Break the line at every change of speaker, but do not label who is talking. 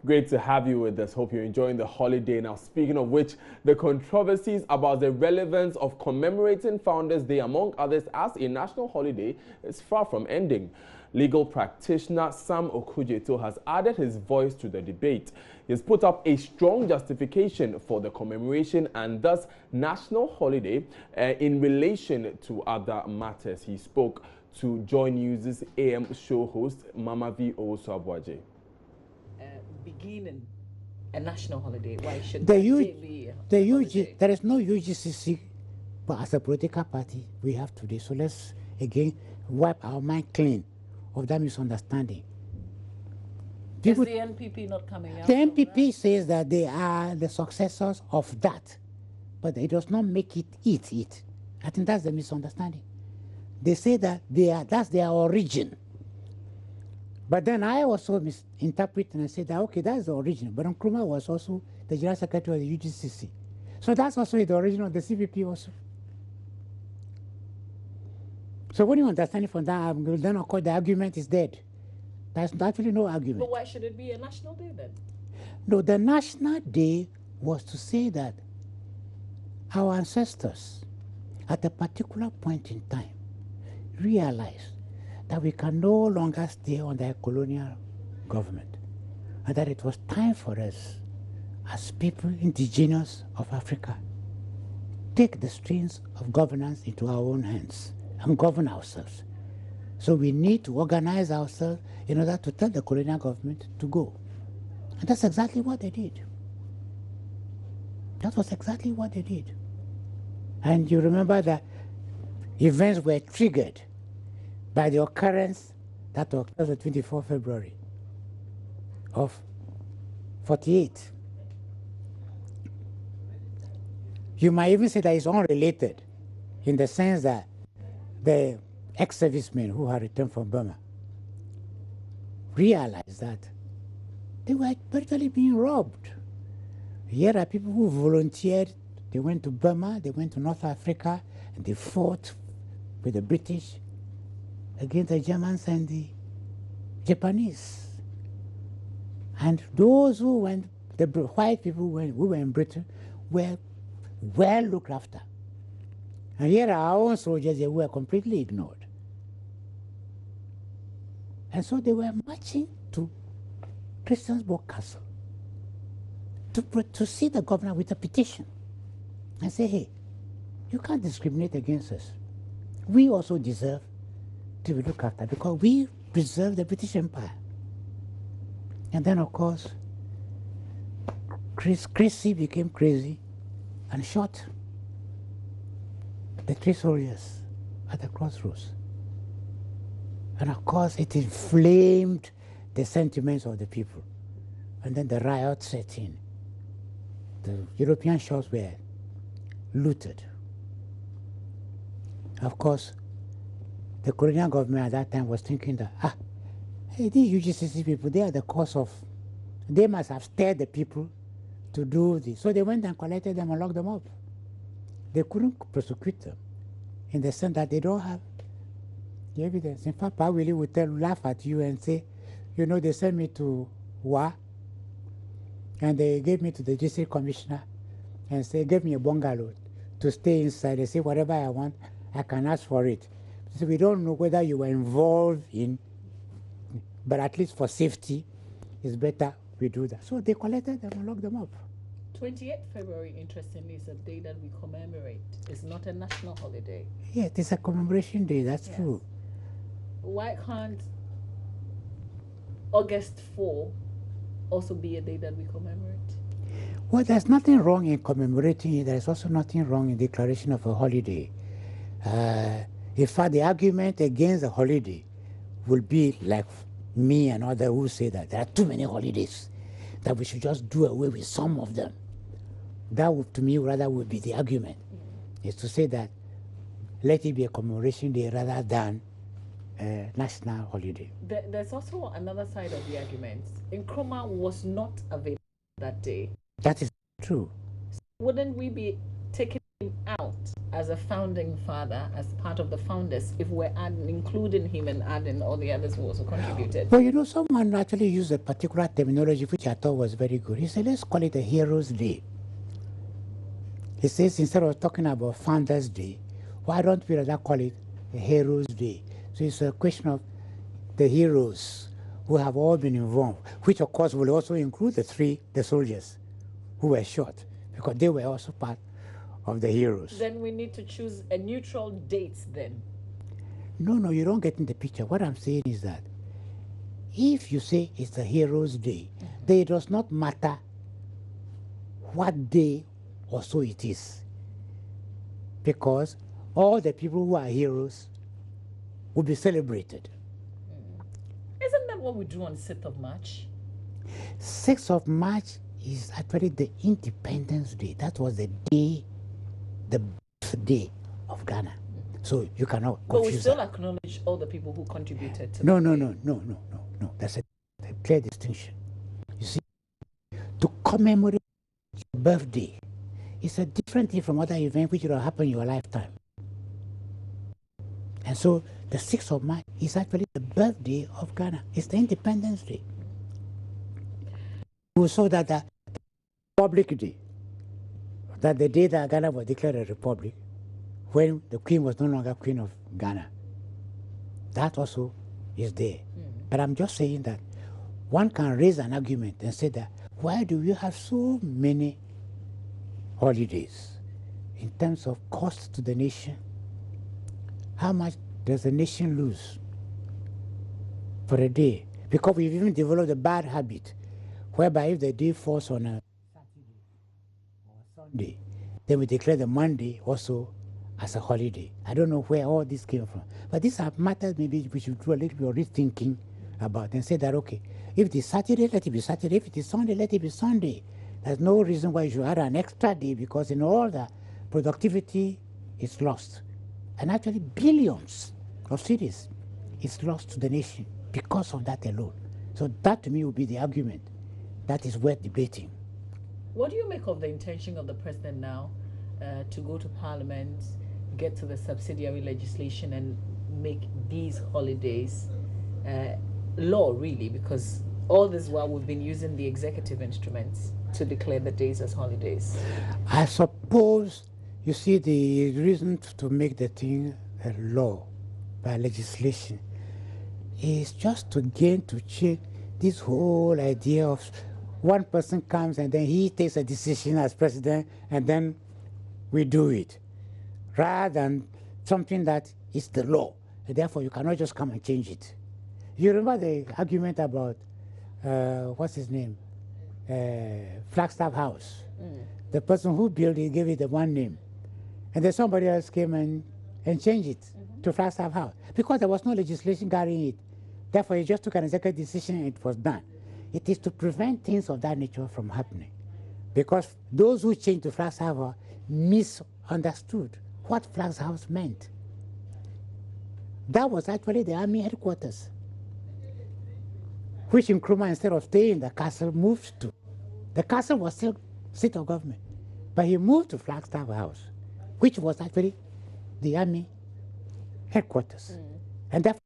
Great to have you with us. Hope you're enjoying the holiday. Now, speaking of which, the controversies about the relevance of commemorating Founders Day, among others, as a national holiday is far from ending. Legal practitioner Sam Okudzeto has added his voice to the debate. He has put up a strong justification for the commemoration and thus national holiday in relation to other matters. He spoke to Joy News' AM show host Mama V. Owusu-Abuaje.
Beginning a national holiday. Why should that be a holiday?
There is no UGCC, but as a political party, we have today. So let's again wipe our mind clean of that misunderstanding.
Is the NPP not coming out?
The NPP says that they are the successors of that, but it does not make it it. I think that's the misunderstanding. They say that that's their origin. But then I also misinterpret and I said that, okay, that's the origin. But Nkrumah was also the General Secretary of the UGCC. So that's also the origin of the CPP also. So when you understand it from that angle, then of course the argument is dead. There's actually no argument.
But why should it be a national day then?
No, the national day was to say that our ancestors at a particular point in time realized that we can no longer stay under a colonial government, and that it was time for us, as people indigenous of Africa, take the strings of governance into our own hands and govern ourselves. So we need to organize ourselves in order to tell the colonial government to go. And that's exactly what they did. That was exactly what they did. And you remember that events were triggered by the occurrence that occurred on 24 February of 48. You might even say that it's unrelated in the sense that the ex-servicemen who had returned from Burma realized that they were virtually being robbed. Here are people who volunteered. They went to Burma, they went to North Africa, and they fought with the British against the Germans and the Japanese. And those who went, the white people who were in Britain, were well looked after. And here are our own soldiers, they were completely ignored. And so they were marching to Christiansborg Castle to see the governor with a petition and say, hey, you can't discriminate against us. We also deserve to be looked after because we preserve the British Empire. And then, of course, Chrissy became crazy and shot the 3 soldiers at the crossroads. And of course, it inflamed the sentiments of the people. And then the riot set in. The European shops were looted. Of course, the colonial government at that time was thinking that, hey, these UGCC people, they are the cause of, they must have stirred the people to do this. So they went and collected them and locked them up. They couldn't prosecute them in the sense that they don't have the evidence. In fact, Pa Willie would laugh at you and say, you know, they sent me to Wa, and they gave me to the district commissioner and say, gave me a bungalow to stay inside. They say, whatever I want, I can ask for it. So we don't know whether you were involved in, but at least for safety, it's better we do that. So they collected them and locked them up.
28th February, interestingly, is a day that we commemorate. It's not a national holiday.
Yeah, it is a commemoration day, that's true.
Why can't August 4 also be a day that we commemorate?
Well, there's nothing wrong in commemorating it. There's also nothing wrong in declaration of a holiday. In fact, the argument against a holiday will be like me and others who say that there are too many holidays, that we should just do away with some of them. That would, to me, rather would be the argument, is to say that let it be a commemoration day rather than a national holiday.
There's also another side of the argument. Nkrumah was not available that day.
That is true.
Wouldn't we be taking him out as a founding father, as part of the founders, if we're including him and adding all the others who also contributed?
Well, you know, someone actually used a particular terminology which I thought was very good. He said, let's call it a Heroes Day. He says, instead of talking about Founders Day, why don't we rather call it a Heroes Day? So it's a question of the heroes who have all been involved, which of course will also include the soldiers who were shot, because they were also part of the heroes.
Then we need to choose a neutral date then.
No, you don't get in the picture. What I'm saying is that if you say it's the Heroes Day, then it does not matter what day or so it is, because all the people who are heroes will be celebrated.
Isn't that what we do on 6th of March?
6th of March is actually the Independence Day. That was the day, the birthday of Ghana. So you cannot confuse.
But we still
that.
acknowledge all the people who contributed to
No.
the
That's a clear distinction. You see, to commemorate your birthday is a different thing from other events which will happen in your lifetime. And so the 6th of March is actually the birthday of Ghana. It's the Independence Day. We saw that the Republic Day, that the day that Ghana was declared a republic, when the Queen was no longer Queen of Ghana, that also is there. But I'm just saying that one can raise an argument and say that why do you have so many holidays in terms of cost to the nation? How much does the nation lose for a day? Because we've even developed a bad habit whereby if the day falls on a Saturday or a Sunday, then we declare the Monday also as a holiday. I don't know where all this came from. But these are matters maybe we should do a little bit of rethinking about and say that, okay, if it is Saturday, let it be Saturday. If it is Sunday, let it be Sunday. There's no reason why you should add an extra day, because in all that, productivity is lost. And actually billions of cities is lost to the nation because of that alone. So that to me would be the argument that is worth debating.
What do you make of the intention of the president now to go to Parliament, get to the subsidiary legislation and make these holidays law, really? Because all this while we've been using the executive instruments to declare the days as holidays.
I suppose, you see, the reason to make the thing a law by legislation is just to change this whole idea of one person comes and then he takes a decision as president and then we do it, rather than something that is the law. And therefore, you cannot just come and change it. You remember the argument about, what's his name? Flagstaff House. The person who built it gave it the one name. And then somebody else came and changed it to Flagstaff House, because there was no legislation carrying it. Therefore, he just took an executive decision and it was done. It is to prevent things of that nature from happening. Because those who changed to Flagstaff House misunderstood what Flagstaff House meant. That was actually the army headquarters, which Nkrumah, instead of staying in the castle, moved to. The castle was still seat of government, but he moved to Flagstaff House, which was actually the army headquarters. And therefore,